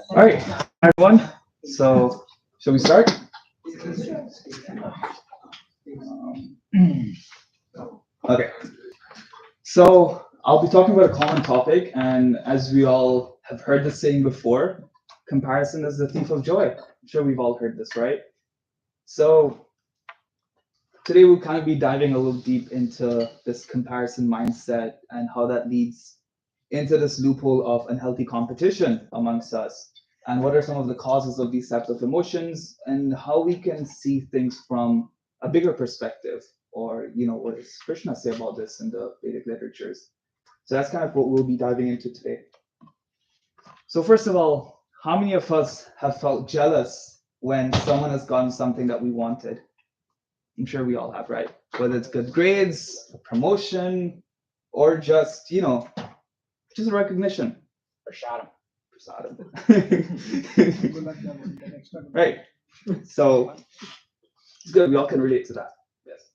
All right, hi everyone. So, shall we start? Okay. So, I'll be talking about a common topic, and as we all have heard the saying before, comparison is the thief of joy. I'm sure we've all heard this, right? So, today we'll kind of be diving a little deep into this comparison mindset and how that leads into this loophole of unhealthy competition amongst us, and what are some of the causes of these types of emotions, and how we can see things from a bigger perspective, or what does Krishna say about this in the Vedic literatures. So that's kind of what we'll be diving into today. So first of all, how many of us have felt jealous when someone has gotten something that we wanted? I'm sure we all have, right? Whether it's good grades, a promotion, or just just a recognition. Prasadam. Right. So it's good. We all can relate to that. Yes.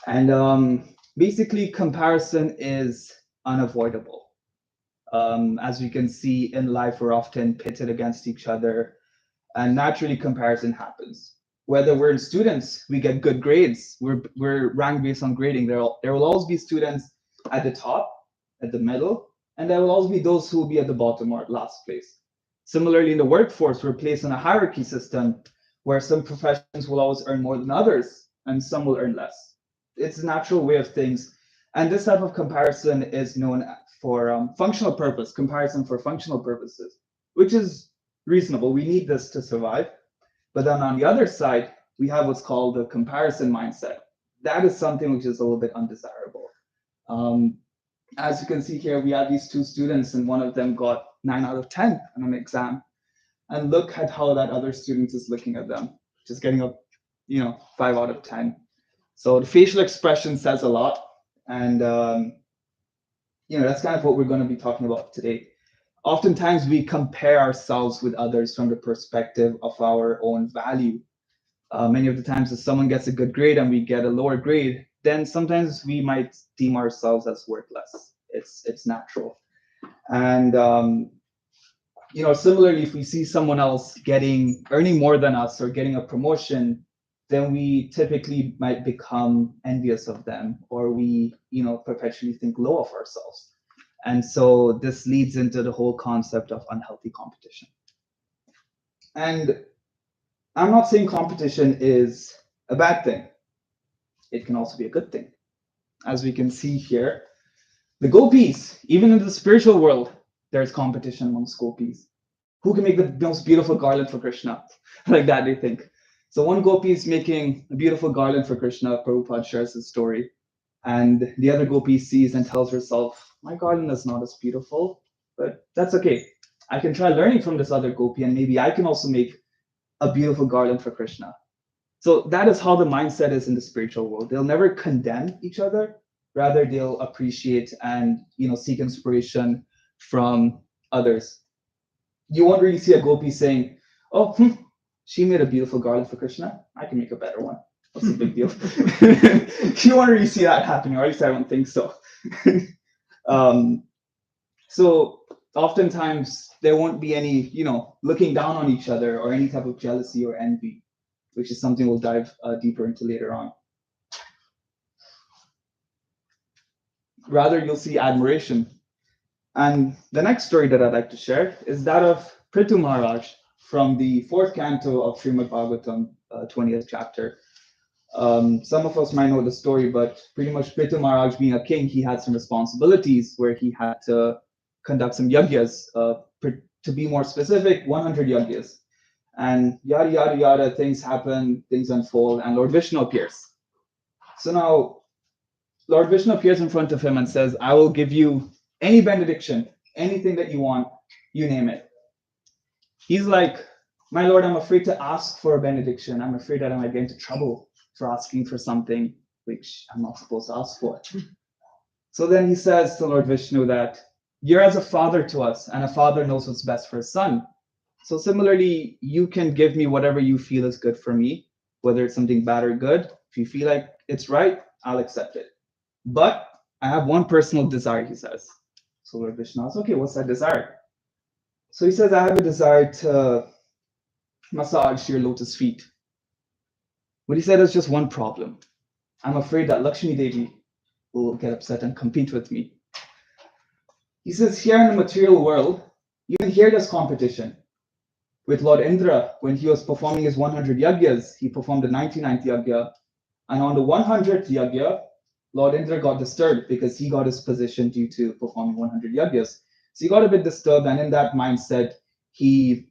And basically, comparison is unavoidable. As we can see in life, we're often pitted against each other, and naturally, comparison happens. Whether we're students, we get good grades. We're ranked based on grading. There will always be students at the top, at the middle, and there will always be those who will be at the bottom or at last place. Similarly, in the workforce, we're placed on a hierarchy system where some professions will always earn more than others, and some will earn less. It's a natural way of things. And this type of comparison is known for functional purpose, comparison for functional purposes, which is reasonable. We need this to survive. But then on the other side, we have what's called the comparison mindset. That is something which is a little bit undesirable. As you can see here, we have these two students, and one of them got 9 out of 10 on an exam. And look at how that other student is looking at them, just getting a 5 out of 10. So the facial expression says a lot. And that's kind of what we're going to be talking about today. Oftentimes we compare ourselves with others from the perspective of our own value. Many of the times if someone gets a good grade and we get a lower grade, then sometimes we might deem ourselves as worthless. It's natural. And similarly, if we see someone else earning more than us or getting a promotion, then we typically might become envious of them, or we perpetually think low of ourselves. And so this leads into the whole concept of unhealthy competition. And I'm not saying competition is a bad thing. It can also be a good thing. As we can see here, the gopis, even in the spiritual world, there's competition amongst gopis. Who can make the most beautiful garland for Krishna? Like that, they think. So one gopi is making a beautiful garland for Krishna. Prabhupada shares his story. And the other gopi sees and tells herself, my garland is not as beautiful, but that's okay. I can try learning from this other gopi, and maybe I can also make a beautiful garland for Krishna. So that is how the mindset is in the spiritual world. They'll never condemn each other. Rather, they'll appreciate and seek inspiration from others. You won't really see a gopi saying, oh, she made a beautiful garland for Krishna. I can make a better one. What's the big deal? You won't really see that happening, or at least I don't think so. So oftentimes there won't be any, looking down on each other or any type of jealousy or envy, which is something we'll dive deeper into later on. Rather, you'll see admiration. And the next story that I'd like to share is that of Prithu Maharaj from the 4th canto of Srimad Bhagavatam, 20th chapter. Some of us might know the story, but pretty much Prithu Maharaj, being a king, he had some responsibilities where he had to conduct some yagyas. To be more specific, 100 yagyas. And yada, yada, yada, things happen, things unfold, and Lord Vishnu appears. So now, Lord Vishnu appears in front of him and says, I will give you any benediction, anything that you want, you name it. He's like, my Lord, I'm afraid to ask for a benediction. I'm afraid that I might get into trouble for asking for something which I'm not supposed to ask for. So then he says to Lord Vishnu that you're as a father to us, and a father knows what's best for his son. So similarly, you can give me whatever you feel is good for me, whether it's something bad or good. If you feel like it's right, I'll accept it. But I have one personal desire, he says. So Lord Vishnu asks, okay, what's that desire? So he says, I have a desire to massage your lotus feet. But he said there's just one problem. I'm afraid that Lakshmi Devi will get upset and compete with me. He says, here in the material world, even here there's competition. With Lord Indra, when he was performing his 100 yagyas, he performed the 99th yagya. And on the 100th yagya, Lord Indra got disturbed because he got his position due to performing 100 yagyas. So he got a bit disturbed, and in that mindset, he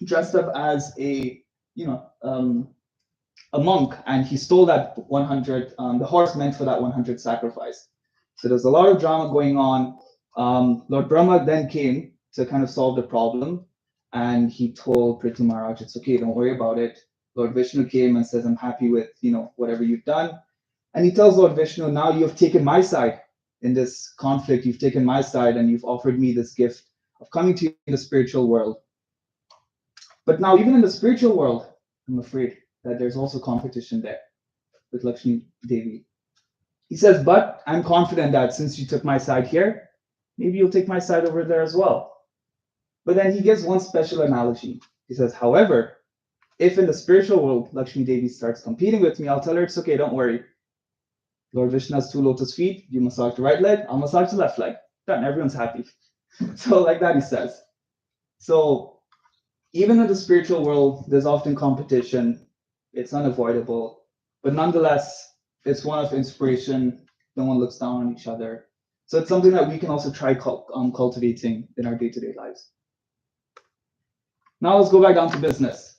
dressed up as a monk, and he stole that 100, the horse meant for that 100 sacrifice. So there's a lot of drama going on. Lord Brahma then came to kind of solve the problem, and he told Prithu Maharaj, it's okay, don't worry about it. Lord Vishnu came and says, I'm happy with whatever you've done. And he tells Lord Vishnu, now you have taken my side in this conflict, you've taken my side, and you've offered me this gift of coming to you in the spiritual world. But now, even in the spiritual world, I'm afraid that there's also competition there with Lakshmi Devi. He says, but I'm confident that since you took my side here, maybe you'll take my side over there as well. But then he gives one special analogy. He says, however, if in the spiritual world Lakshmi Devi starts competing with me, I'll tell her it's okay, don't worry. Lord Vishnu has 2 lotus feet, you massage the right leg, I'll massage the left leg. Done, everyone's happy. So like that he says. So even in the spiritual world, there's often competition. It's unavoidable. But nonetheless, it's one of inspiration. No one looks down on each other. So it's something that we can also try cultivating in our day-to-day lives. Now let's go back down to business.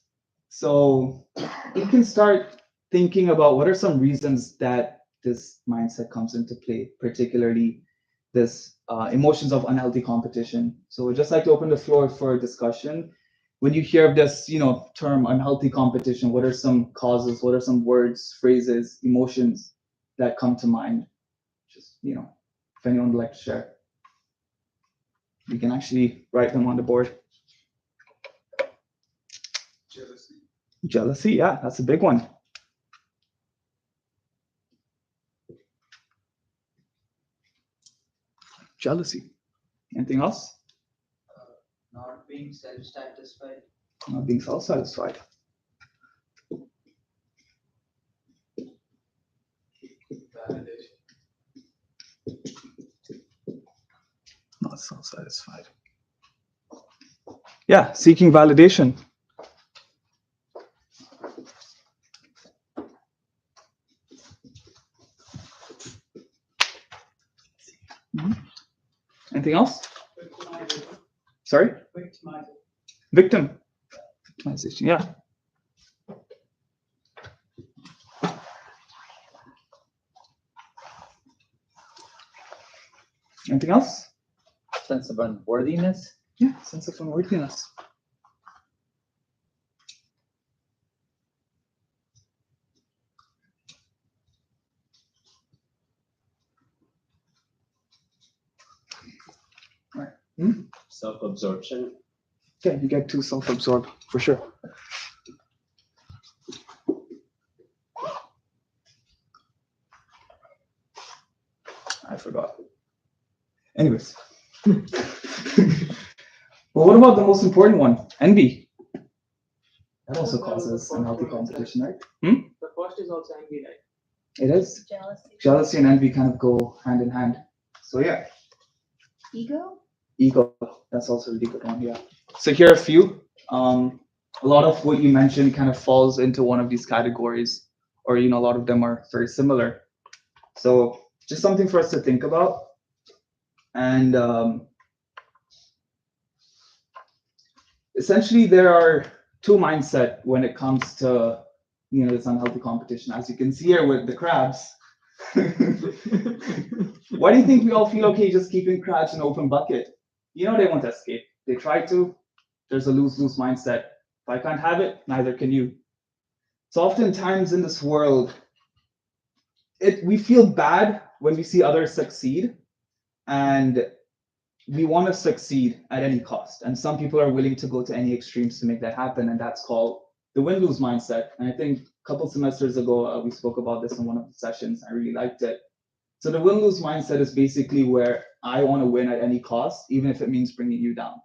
So you can start thinking about what are some reasons that this mindset comes into play, particularly this emotions of unhealthy competition. So we'd just like to open the floor for discussion. When you hear of this, term unhealthy competition, what are some causes? What are some words, phrases, emotions that come to mind? Just, if anyone would like to share, you can actually write them on the board. Jealousy. Jealousy, yeah, that's a big one. Jealousy. Anything else? Not being self-satisfied. Not being self-satisfied. Validation. Not self-satisfied. Yeah, seeking validation. Anything else? Sorry? Victim. Victimization, yeah. Anything else? Sense of unworthiness. Yeah, sense of unworthiness. Right. Self-absorption. Yeah, you get too self-absorbed, for sure. I forgot. Anyways. Well, what about the most important one? Envy. That also causes unhealthy competition, right? The first is also envy, right? It is. Jealousy. Jealousy and envy kind of go hand in hand. So yeah. Ego. Ego. That's also a really good one. Yeah. So here are a few. A lot of what you mentioned kind of falls into one of these categories, or a lot of them are very similar. So just something for us to think about. And essentially, there are 2 mindset when it comes to this unhealthy competition. As you can see here with the crabs. Why do you think we all feel okay just keeping crabs in an open bucket? They won't escape. They try to. There's a lose-lose mindset. If I can't have it, neither can you. So oftentimes in this world, we feel bad when we see others succeed, and we want to succeed at any cost. And some people are willing to go to any extremes to make that happen, and that's called the win-lose mindset. And I think a couple semesters ago, we spoke about this in one of the sessions. I really liked it. So the win-lose mindset is basically where I want to win at any cost, even if it means bringing you down.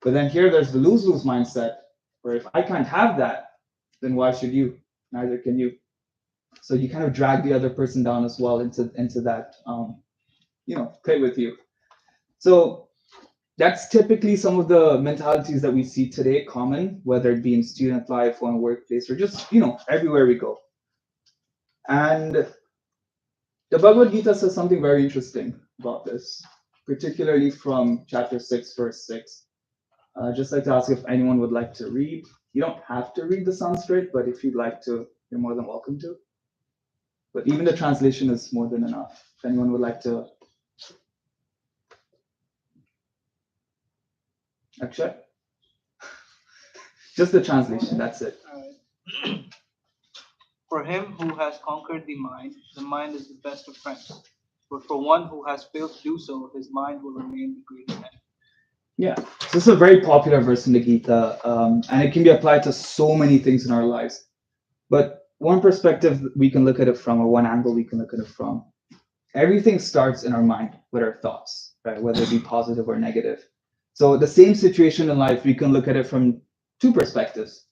But then here there's the lose-lose mindset, where if I can't have that, then why should you? Neither can you. So you kind of drag the other person down as well into that, play with you. So that's typically some of the mentalities that we see today common, whether it be in student life or in workplace or just, everywhere we go. And the Bhagavad Gita says something very interesting about this, particularly from chapter 6, verse 6. Just like to ask if anyone would like to read. You don't have to read the Sanskrit, but if you'd like to, you're more than welcome to. But even the translation is more than enough. If anyone would like to. Akshay? Just the translation, that's it. For him who has conquered the mind is the best of friends. But for one who has failed to do so, his mind will remain the greatest enemy. Yeah, so this is a very popular verse in the Gita, and it can be applied to so many things in our lives. But one perspective we can look at it from, or one angle we can look at it from, everything starts in our mind with our thoughts, right? Whether it be positive or negative. So the same situation in life, we can look at it from two perspectives,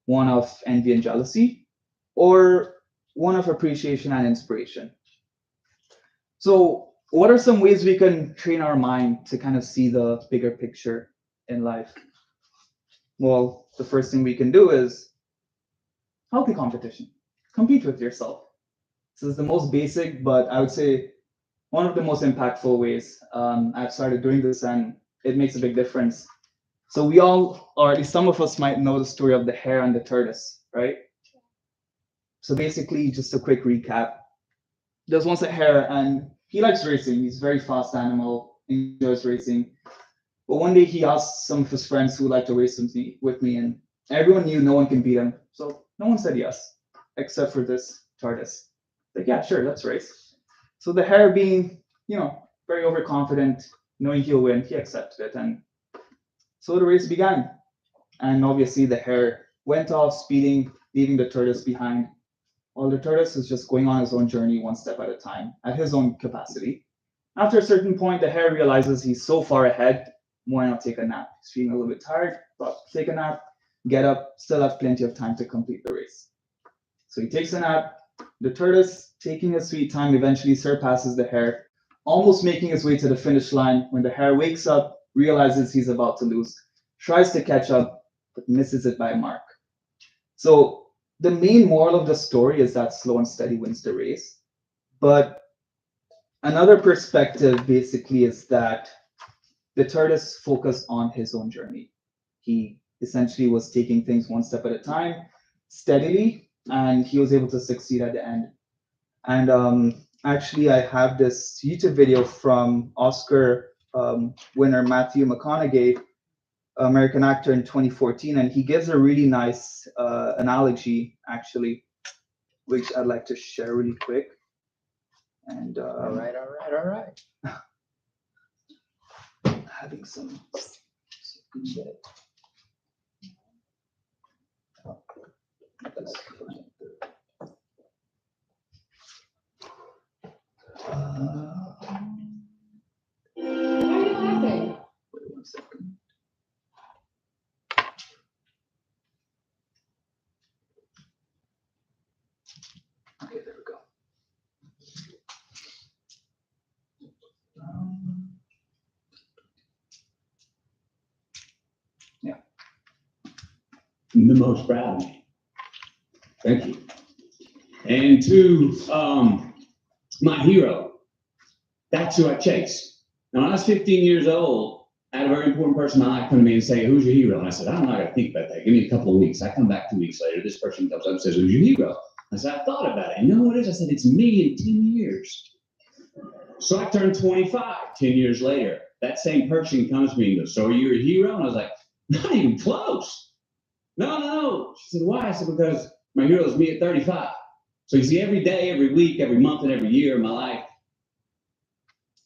one of envy and jealousy, or one of appreciation and inspiration. So what are some ways we can train our mind to kind of see the bigger picture in life? Well, the first thing we can do is healthy competition. Compete with yourself. This is the most basic, but I would say one of the most impactful ways. I've started doing this and it makes a big difference. So we all, or at least some of us might know the story of the hare and the tortoise, right? So basically, just a quick recap. There's once a hare and he likes racing. He's a very fast animal, enjoys racing. But one day he asked some of his friends who would like to race with me, and everyone knew no one can beat him. So no one said yes, except for this tortoise. Like, yeah, sure, let's race. So the hare being, very overconfident, knowing he'll win, he accepted it. And so the race began. And obviously the hare went off speeding, leaving the tortoise behind. While the tortoise is just going on his own journey one step at a time, at his own capacity. After a certain point, the hare realizes he's so far ahead, why not take a nap? He's feeling a little bit tired, but take a nap, get up, still have plenty of time to complete the race. So he takes a nap. The tortoise, taking his sweet time, eventually surpasses the hare, almost making his way to the finish line when the hare wakes up, realizes he's about to lose, tries to catch up, but misses it by a mark. So the main moral of the story is that slow and steady wins the race. But another perspective basically is that the tortoise focused on his own journey. He essentially was taking things one step at a time, steadily, and he was able to succeed at the end. And actually, I have this YouTube video from Oscar winner Matthew McConaughey, American actor, in 2014, and he gives a really nice analogy, actually, which I'd like to share really quick. And All right. having some. Why are you laughing? Wait 1 second. Okay, there we go. Yeah. The most proud of me. Thank you. And to my hero, that's who I chase. Now, when I was 15 years old, I had a very important person in my life come to me and say, "Who's your hero?" And I said, "I'm not going to think about that. Give me a couple of weeks." I come back 2 weeks later. This person comes up and says, "Who's your hero?" I said, "I thought about it. You know what it is?" I said, "It's me in 10 years. So I turned 25 10 years later. That same person comes to me and goes, "So are you a hero?" And I was like, "Not even close." No. She said, "Why?" I said, "Because my hero is me at 35. So you see, every day, every week, every month, and every year of my life,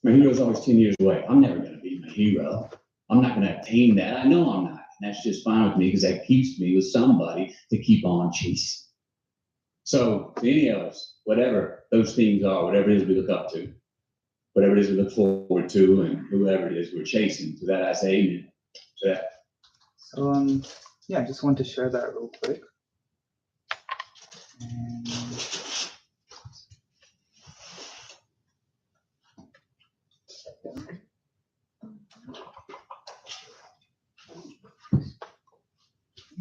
my hero is always 10 years away. I'm never going to be my hero. I'm not going to attain that. I know I'm not. And that's just fine with me because that keeps me with somebody to keep on chasing." So any of us, whatever those themes are, whatever it is we look up to, whatever it is we look forward to, and whoever it is we're chasing, to that I say amen. To that. So yeah, I just want to share that real quick. And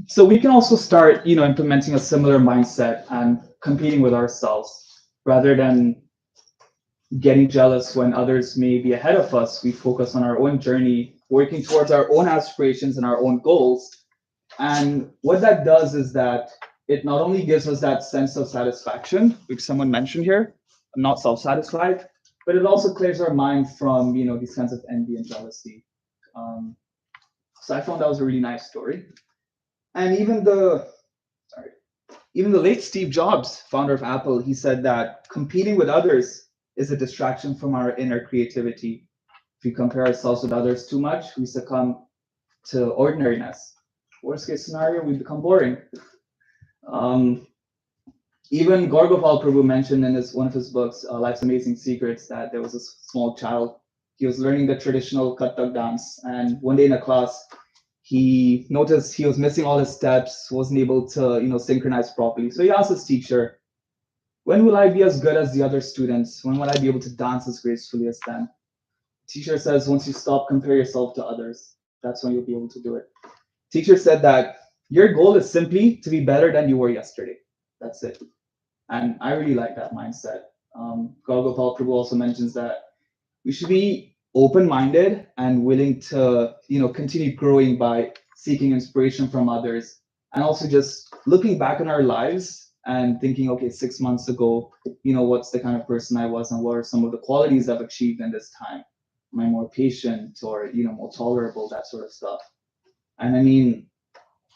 so we can also start, implementing a similar mindset and competing with ourselves rather than getting jealous when others may be ahead of us. We focus on our own journey, working towards our own aspirations and our own goals. And what that does is that it not only gives us that sense of satisfaction, which someone mentioned here, I'm not self-satisfied, but it also clears our mind from, these kinds of envy and jealousy. So I found that was a really nice story. And even the late Steve Jobs, founder of Apple, he said that competing with others is a distraction from our inner creativity. If we compare ourselves with others too much, we succumb to ordinariness. Worst case scenario, we become boring. Even Gaur Gopal Prabhu mentioned in one of his books, Life's Amazing Secrets, that there was a small child. He was learning the traditional Kathak dance, and one day in a class, he noticed he was missing all his steps, wasn't able to, synchronize properly. So he asked his teacher, "When will I be as good as the other students? When will I be able to dance as gracefully as them?" Teacher says, "Once you stop comparing yourself to others, that's when you'll be able to do it." Teacher said that your goal is simply to be better than you were yesterday. That's it. And I really like that mindset. Gaur Gopal Prabhu also mentions that we should be open-minded and willing to, continue growing by seeking inspiration from others, and also just looking back on our lives and thinking, okay, 6 months ago, what's the kind of person I was, and what are some of the qualities I've achieved in this time? Am I more patient or, more tolerable, that sort of stuff. And I mean,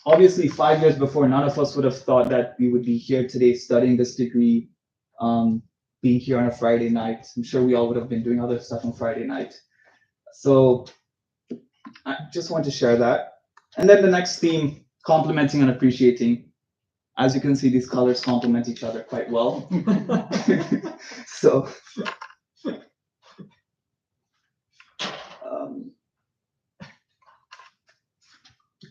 obviously 5 years before, none of us would have thought that we would be here today studying this degree, being here on a Friday night. I'm sure we all would have been doing other stuff on Friday night. So I just want to share that. And then the next theme, complementing and appreciating. As you can see, these colors complement each other quite well. So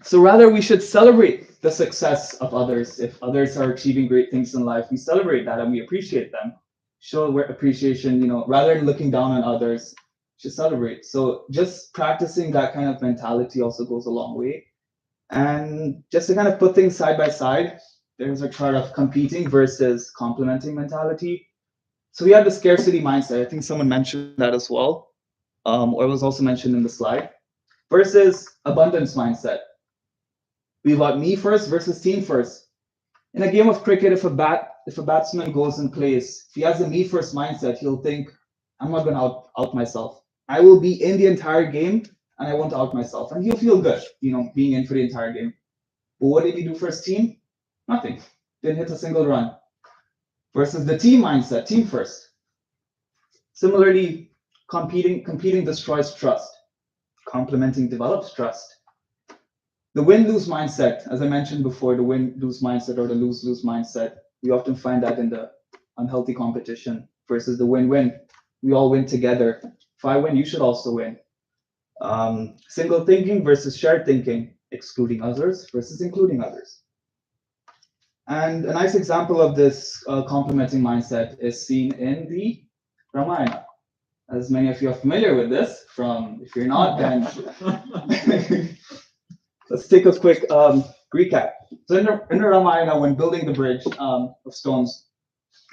so rather, we should celebrate the success of others. If others are achieving great things in life, we celebrate that and we appreciate them. Show appreciation, rather than looking down on others, should celebrate. So just practicing that kind of mentality also goes a long way. And just to kind of put things side by side, there's a chart of competing versus complementing mentality. So we have the scarcity mindset. I think someone mentioned that as well, or it was also mentioned in the slide, versus abundance mindset. We've got me first versus team first. In a game of cricket, if a batsman goes and plays, if he has a me first mindset, he'll think, I'm not going to out myself. I will be in the entire game and I won't out myself. And he'll feel good, being in for the entire game. But what did he do for his team? Nothing. Didn't hit a single run. Versus the team mindset, team first. Similarly, competing destroys trust. Complementing develops trust. The win-lose mindset, as I mentioned before, the win-lose mindset or the lose-lose mindset, we often find that in the unhealthy competition versus the win-win. We all win together. If I win, you should also win. Single thinking versus shared thinking, excluding others versus including others. And a nice example of this complementing mindset is seen in the Ramayana. As many of you are familiar with this, if you're not, then let's take a quick recap. So in the Ramayana, when building the bridge of stones,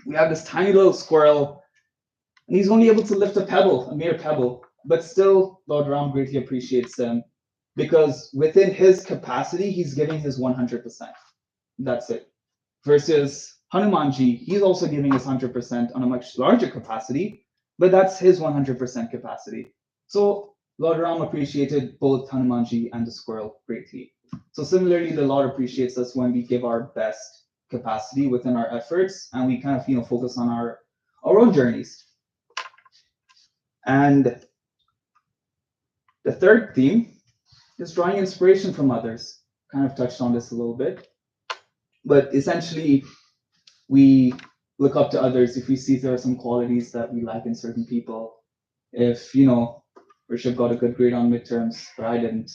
we have this tiny little squirrel, and he's only able to lift a mere pebble, but still Lord Ram greatly appreciates him because within his capacity, he's giving his 100%. That's it. Versus Hanumanji, he's also giving his 100% on a much larger capacity, but that's his 100% capacity. So Lord Ram appreciated both Hanumanji and the squirrel greatly. So similarly, the Lord appreciates us when we give our best capacity within our efforts and we kind of focus on our own journeys. And the third theme is drawing inspiration from others. Kind of touched on this a little bit, but essentially we look up to others, if we see there are some qualities that we like in certain people. If, Rishabh got a good grade on midterms, but I didn't.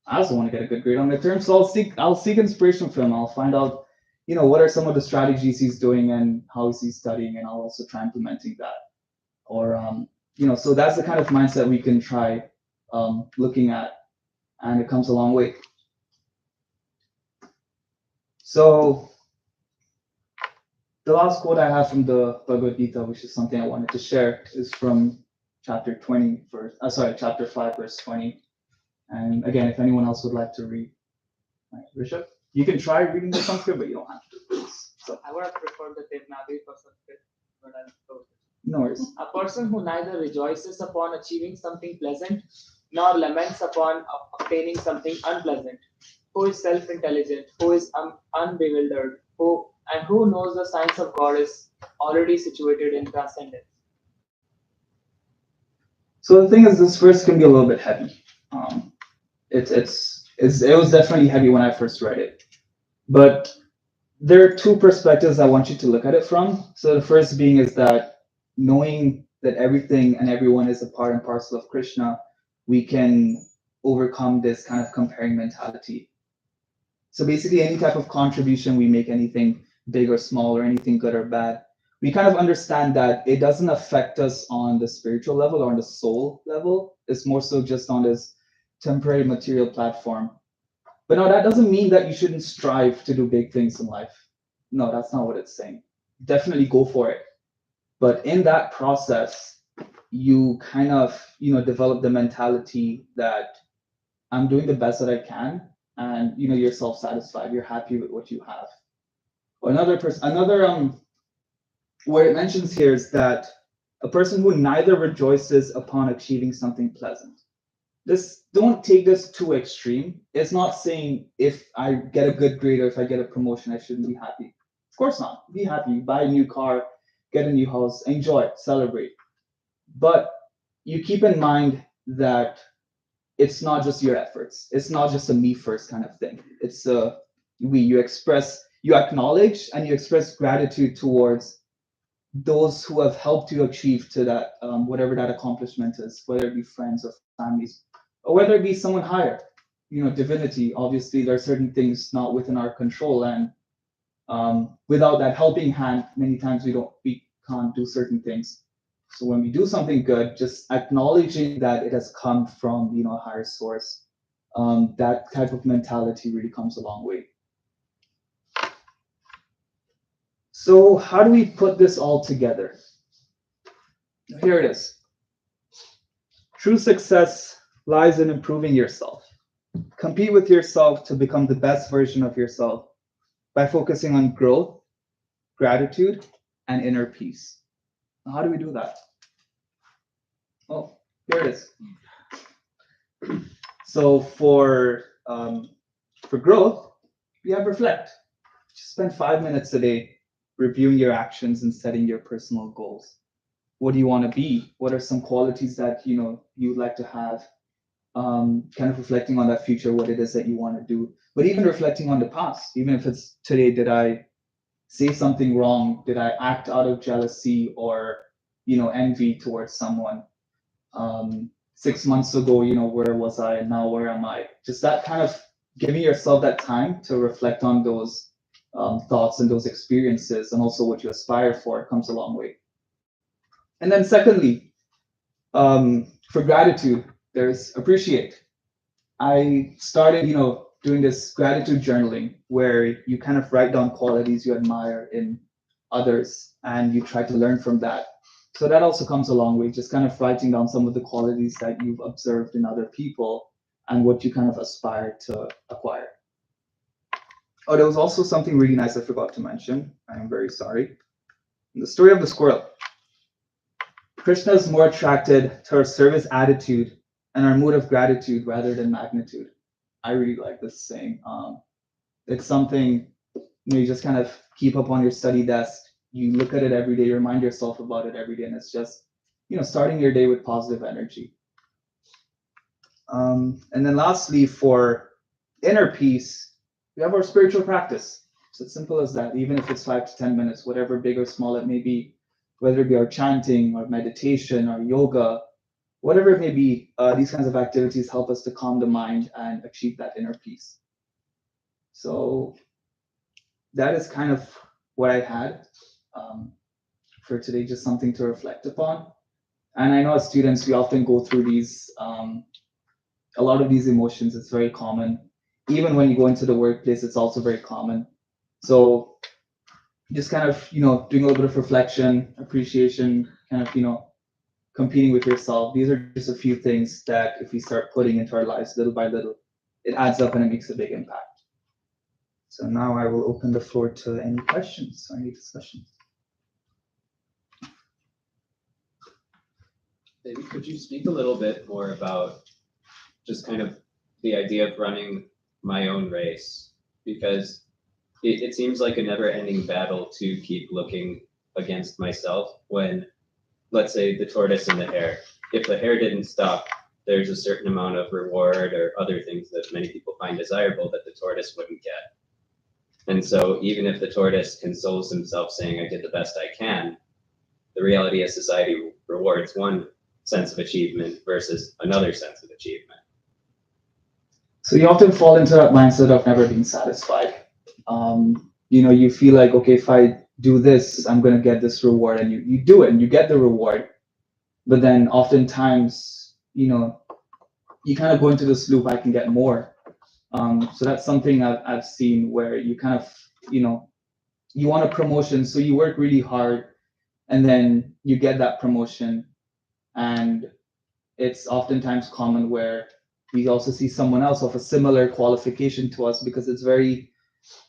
I also want to get a good grade on midterms, so I'll seek inspiration from him. I'll find out, what are some of the strategies he's doing and how is he studying, and I'll also try implementing that. Or so that's the kind of mindset we can try looking at, and it comes a long way. So the last quote I have from the Bhagavad Gita, which is something I wanted to share, is from chapter 5, verse 20. And again, if anyone else would like to read, right, Rishabh, you can try reading the Sanskrit, but you don't have to. So, I would have preferred the Devanagari for Sanskrit, but I'm so. no worries. A person who neither rejoices upon achieving something pleasant nor laments upon obtaining something unpleasant, who is self-intelligent, who is unbewildered, who knows the science of God is already situated in transcendence. So the thing is, this verse can be a little bit heavy. It was definitely heavy when I first read it, but there are two perspectives I want you to look at it from. So the first being is that knowing that everything and everyone is a part and parcel of Krishna, we can overcome this kind of comparing mentality. So basically, any type of contribution we make, anything big or small, or anything good or bad, we kind of understand that it doesn't affect us on the spiritual level or on the soul level. It's more so just on this temporary material platform. But no, that doesn't mean that you shouldn't strive to do big things in life. No, that's not what it's saying. Definitely go for it. But in that process, you kind of, develop the mentality that I'm doing the best that I can, and you're self-satisfied. You're happy with what you have. Or another where it mentions here is that a person who neither rejoices upon achieving something pleasant. Don't take this too extreme. It's not saying if I get a good grade or if I get a promotion, I shouldn't be happy. Of course not. Be happy, buy a new car, get a new house, enjoy it, celebrate. But you keep in mind that it's not just your efforts. It's not just a me first kind of thing. It's you acknowledge and you express gratitude towards those who have helped you achieve to that, whatever that accomplishment is, whether it be friends or families, or whether it be someone higher, divinity. Obviously, there are certain things not within our control, and without that helping hand, many times we can't do certain things. So when we do something good, just acknowledging that it has come from a higher source, that type of mentality really comes a long way. So how do we put this all together? Here it is. True success lies in improving yourself. Compete with yourself to become the best version of yourself by focusing on growth, gratitude, and inner peace. Now, how do we do that? Oh, here it is. So for growth, we have reflect. Just spend 5 minutes a day reviewing your actions and setting your personal goals. What do you want to be? What are some qualities that you'd like to have? Kind of reflecting on that future, what it is that you want to do. But even reflecting on the past, even if it's today, did I say something wrong? Did I act out of jealousy or envy towards someone? 6 months ago, where was I, and now where am I? Just that kind of giving yourself that time to reflect on those thoughts and those experiences, and also what you aspire for, comes a long way. And then secondly, for gratitude, there's appreciate. I started, doing this gratitude journaling where you kind of write down qualities you admire in others and you try to learn from that. So that also comes a long way, just kind of writing down some of the qualities that you've observed in other people and what you kind of aspire to acquire. Oh, there was also something really nice I forgot to mention. I am very sorry. The story of the squirrel. Krishna is more attracted to our service attitude and our mood of gratitude rather than magnitude. I really like this saying. It's something you just kind of keep up on your study desk. You look at it every day, you remind yourself about it every day, and it's just starting your day with positive energy. And then lastly, for inner peace, we have our spiritual practice. It's as simple as that. Even if it's 5 to 10 minutes, whatever big or small it may be, whether it be our chanting or meditation or yoga, whatever it may be, these kinds of activities help us to calm the mind and achieve that inner peace. So that is kind of what I had for today, just something to reflect upon. And I know as students, we often go through these, a lot of these emotions. It's very common. Even when you go into the workplace, it's also very common. So just kind of, doing a little bit of reflection, appreciation, kind of, competing with yourself. These are just a few things that if we start putting into our lives little by little, it adds up and it makes a big impact. So now I will open the floor to any questions or any discussions. Maybe could you speak a little bit more about just kind of the idea of running my own race? Because it seems like a never-ending battle to keep looking against myself when, let's say, the tortoise and the hare. If the hare didn't stop, there's a certain amount of reward or other things that many people find desirable that the tortoise wouldn't get. And so even if the tortoise consoles himself saying, I did the best I can, the reality is society rewards one sense of achievement versus another sense of achievement. So you often fall into that mindset of never being satisfied. You feel like, okay, if I do this, I'm going to get this reward, and you do it and you get the reward. But then oftentimes, you kind of go into this loop, I can get more. So that's something I've seen where you kind of, you want a promotion, so you work really hard and then you get that promotion. And it's oftentimes common where we also see someone else of a similar qualification to us, because it's very,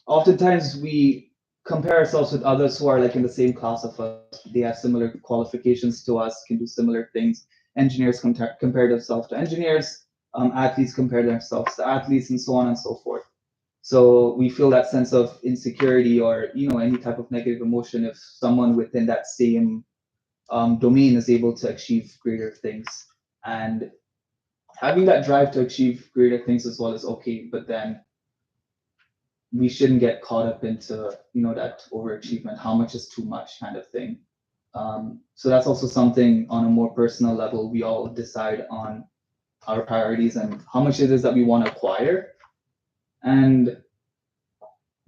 oftentimes we compare ourselves with others who are like in the same class of us. They have similar qualifications to us, can do similar things. Engineers compare themselves to engineers, athletes compare themselves to athletes, and so on and so forth. So we feel that sense of insecurity or any type of negative emotion if someone within that same domain is able to achieve greater things. And having that drive to achieve greater things as well is okay, but then we shouldn't get caught up into that overachievement, how much is too much kind of thing. So that's also something on a more personal level, we all decide on our priorities and how much it is that we want to acquire. And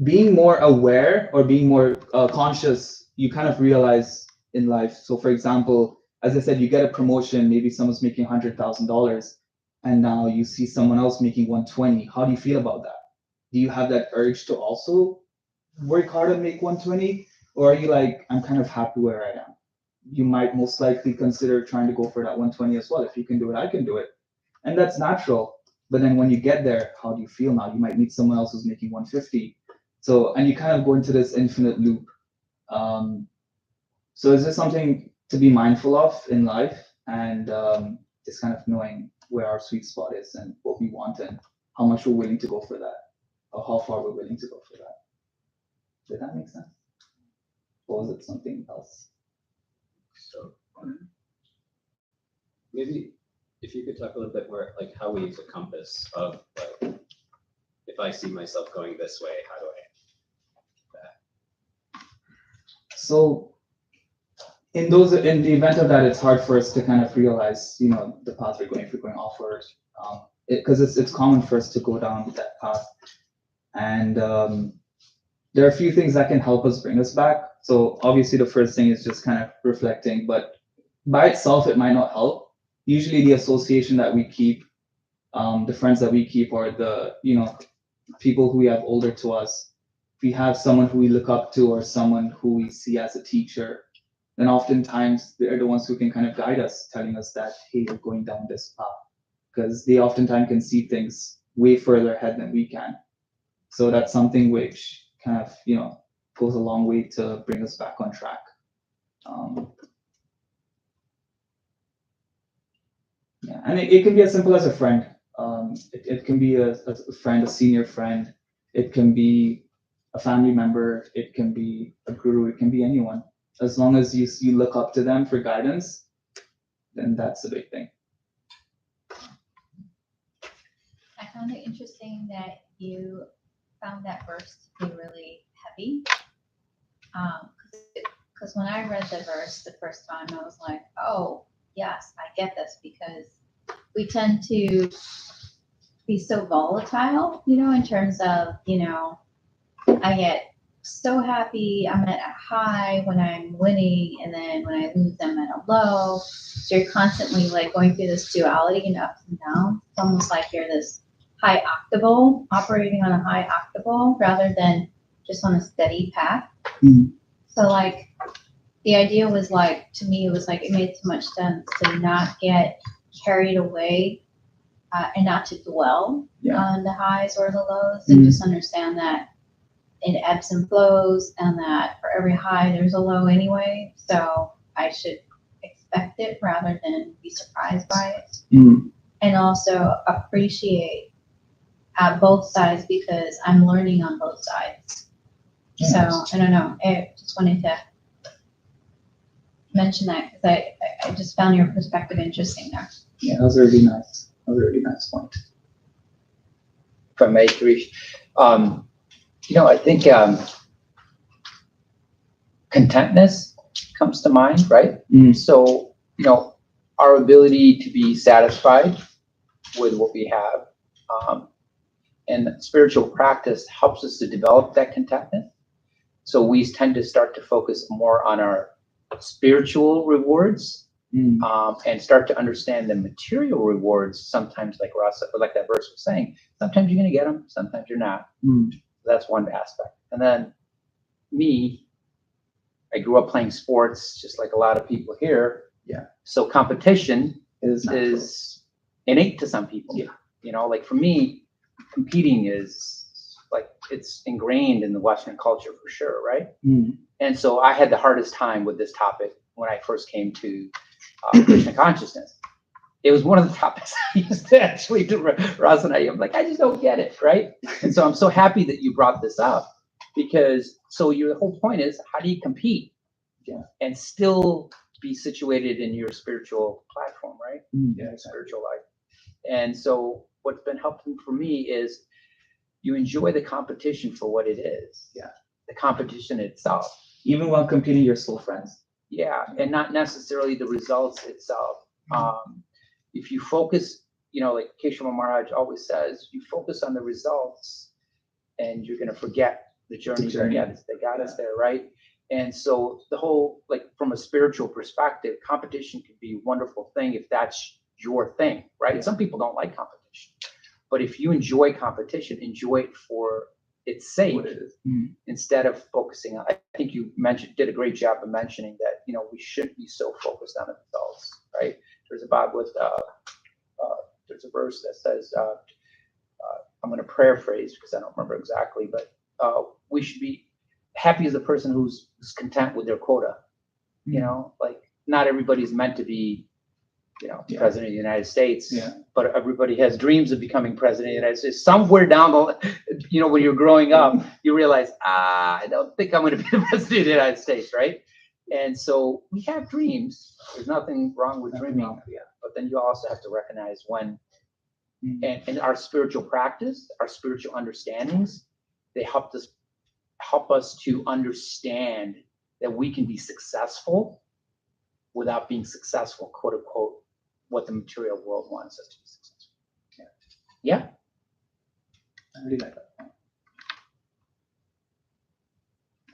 being more aware or being more conscious, you kind of realize in life. So for example, as I said, you get a promotion, maybe someone's making $100,000 and now you see someone else making 120. How do you feel about that? Do you have that urge to also work hard and make 120? Or are you like, I'm kind of happy where I am? You might most likely consider trying to go for that 120 as well. If you can do it, I can do it. And that's natural. But then when you get there, how do you feel now? You might meet someone else who's making 150. So, and you kind of go into this infinite loop. So is this something to be mindful of in life, and just kind of knowing where our sweet spot is and what we want and how much we're willing to go for that, or how far we're willing to go for that. Did that make sense? Or was it something else? So maybe if you could talk a little bit more, like how we use a compass of like, if I see myself going this way, how do I? So in the event of that, it's hard for us to kind of realize, the path we're going, if we're going offward, because it's common for us to go down that path. And there are a few things that can help us bring us back. So obviously the first thing is just kind of reflecting, but by itself, it might not help. Usually the association that we keep, the friends that we keep, or the, people who we have older to us, if we have someone who we look up to or someone who we see as a teacher, then oftentimes they're the ones who can kind of guide us, telling us that, hey, you're going down this path, because they oftentimes can see things way further ahead than we can. So that's something which kind of, goes a long way to bring us back on track. Yeah, and it can be as simple as a friend. It can be a friend, a senior friend. It can be a family member. It can be a guru. It can be anyone. As long as you look up to them for guidance, then that's a big thing. I found it interesting that you found that verse to be really heavy. Because when I read the verse the first time, I was like, oh, yes, I get this, because we tend to be so volatile, in terms of, I get so happy, I'm at a high when I'm winning, and then when I lose, I'm at a low. So you're constantly like going through this duality and ups and downs. It's almost like you're this high octable, operating on a high octable rather than just on a steady path. Mhm. So like the idea was like, to me, it was like, it made so much sense to not get carried away and not to dwell on the highs or the lows, and just understand that it ebbs and flows, and that for every high there's a low anyway. So I should expect it rather than be surprised by it. And also appreciate both sides, because I'm learning on both sides. So I don't know. I just wanted to mention that because I just found your perspective interesting there. Yeah, that was a really nice. That was a really nice point. If I may, Girish, I think contentness comes to mind, right? So, our ability to be satisfied with what we have, and spiritual practice helps us to develop that contentment. So we tend to start to focus more on our spiritual rewards, and start to understand the material rewards. Sometimes, like that verse was saying, sometimes you're going to get them, sometimes you're not. That's one aspect. And then I grew up playing sports, just like a lot of people here. Yeah. So competition Is innate to some people. Yeah. Like for me, competing is like, it's ingrained in the Western culture for sure, right? And so I had the hardest time with this topic when I first came to Krishna consciousness. It was one of the topics I used to actually do. Rajani, I'm like, I just don't get it, right? And so I'm so happy that you brought this up, because your whole point is, how do you compete and still be situated in your spiritual platform, right? Spiritual life. And so what's been helpful for me is you enjoy the competition for what it is. The competition itself. Even while competing, you're still friends. And not necessarily the results itself. If you focus, like Keshav Maharaj always says, you focus on the results and you're going to forget the journey that got us there, right? And so the whole, like from a spiritual perspective, competition can be a wonderful thing if that's your thing, right? Some people don't like competition. But if you enjoy competition, enjoy it for its sake, instead of focusing on. I think you did a great job of mentioning that we shouldn't be so focused on the results, right? There's a verse that says, I'm going to paraphrase because I don't remember exactly, but we should be happy as a person who's content with their quota. Like not everybody's meant to be president of the United States, but everybody has dreams of becoming president of the United States. Somewhere down the, when you're growing up, you realize, I don't think I'm going to be the president of the United States, right? And so we have dreams. There's nothing wrong with dreaming, but then you also have to recognize when, and our spiritual practice, our spiritual understandings, they help us to understand that we can be successful without being successful, quote unquote, what the material world wants us to be successful. Yeah. I really like that point.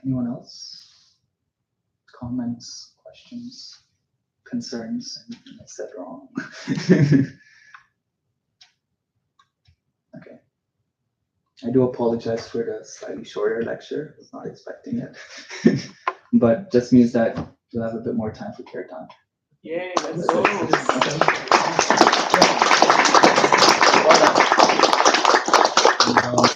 Anyone else? Comments, questions, concerns? Anything I said wrong? Okay. I do apologize for the slightly shorter lecture. I was not expecting it. But just means that we'll have a bit more time for Kirtan. Yay, let's go. Okay.